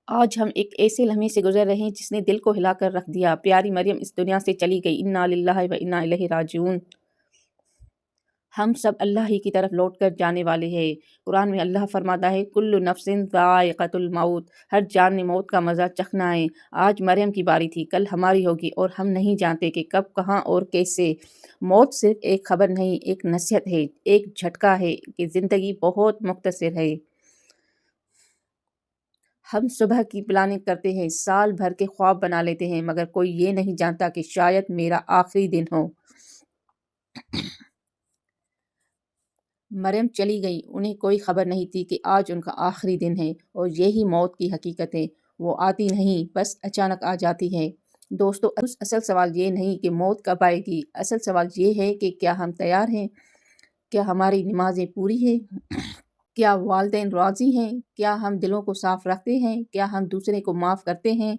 آج ہم ایک ایسے لمحے سے گزر رہے ہیں جس نے دل کو ہلا کر رکھ دیا۔ پیاری مریم اس دنیا سے چلی گئی۔ انا للہ و انا الیہ راجعون۔ ہم سب اللہ ہی کی طرف لوٹ کر جانے والے ہیں۔ قرآن میں اللہ فرماتا ہے کل نفس ذائقۃ الموت، ہر جان نے موت کا مزہ چکھنا ہے۔ آج مریم کی باری تھی، کل ہماری ہوگی، اور ہم نہیں جانتے کہ کب، کہاں اور کیسے۔ موت صرف ایک خبر نہیں، ایک نصیحت ہے، ایک جھٹکا ہے کہ زندگی بہت مختصر ہے۔ ہم صبح کی پلاننگ کرتے ہیں، سال بھر کے خواب بنا لیتے ہیں، مگر کوئی یہ نہیں جانتا کہ شاید میرا آخری دن ہو۔ مریم چلی گئی، انہیں کوئی خبر نہیں تھی کہ آج ان کا آخری دن ہے، اور یہی موت کی حقیقت ہے۔ وہ آتی نہیں، بس اچانک آ جاتی ہے۔ دوستو، اصل سوال یہ نہیں کہ موت کب آئے گی، اصل سوال یہ ہے کہ کیا ہم تیار ہیں؟ کیا ہماری نمازیں پوری ہیں؟ کیا والدین راضی ہیں؟ کیا ہم دلوں کو صاف رکھتے ہیں؟ کیا ہم دوسرے کو معاف کرتے ہیں؟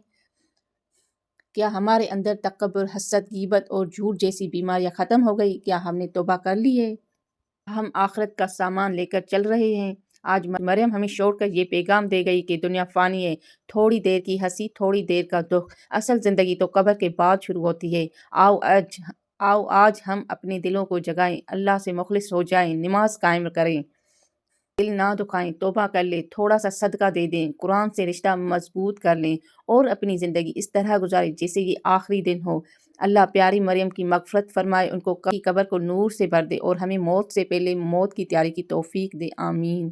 کیا ہمارے اندر تکبر، حسد، غیبت اور جھوٹ جیسی بیماریاں ختم ہو گئی؟ کیا ہم نے توبہ کر لی ہے؟ ہم آخرت کا سامان لے کر چل رہے ہیں؟ آج مریم ہمیں چھوڑ کر یہ پیغام دے گئی کہ دنیا فانی ہے، تھوڑی دیر کی ہنسی، تھوڑی دیر کا دکھ، اصل زندگی تو قبر کے بعد شروع ہوتی ہے۔ آؤ آج ہم اپنے دلوں کو جگائیں، اللہ سے مخلص ہو جائیں، نماز قائم کریں، دل نہ دکھائیں، توبہ کر لیں، تھوڑا سا صدقہ دے دیں، قرآن سے رشتہ مضبوط کر لیں، اور اپنی زندگی اس طرح گزاریں جیسے یہ آخری دن ہو۔ اللہ پیاری مریم کی مغفرت فرمائے، ان کو قبر کو نور سے بھر دے، اور ہمیں موت سے پہلے موت کی تیاری کی توفیق دے۔ آمین۔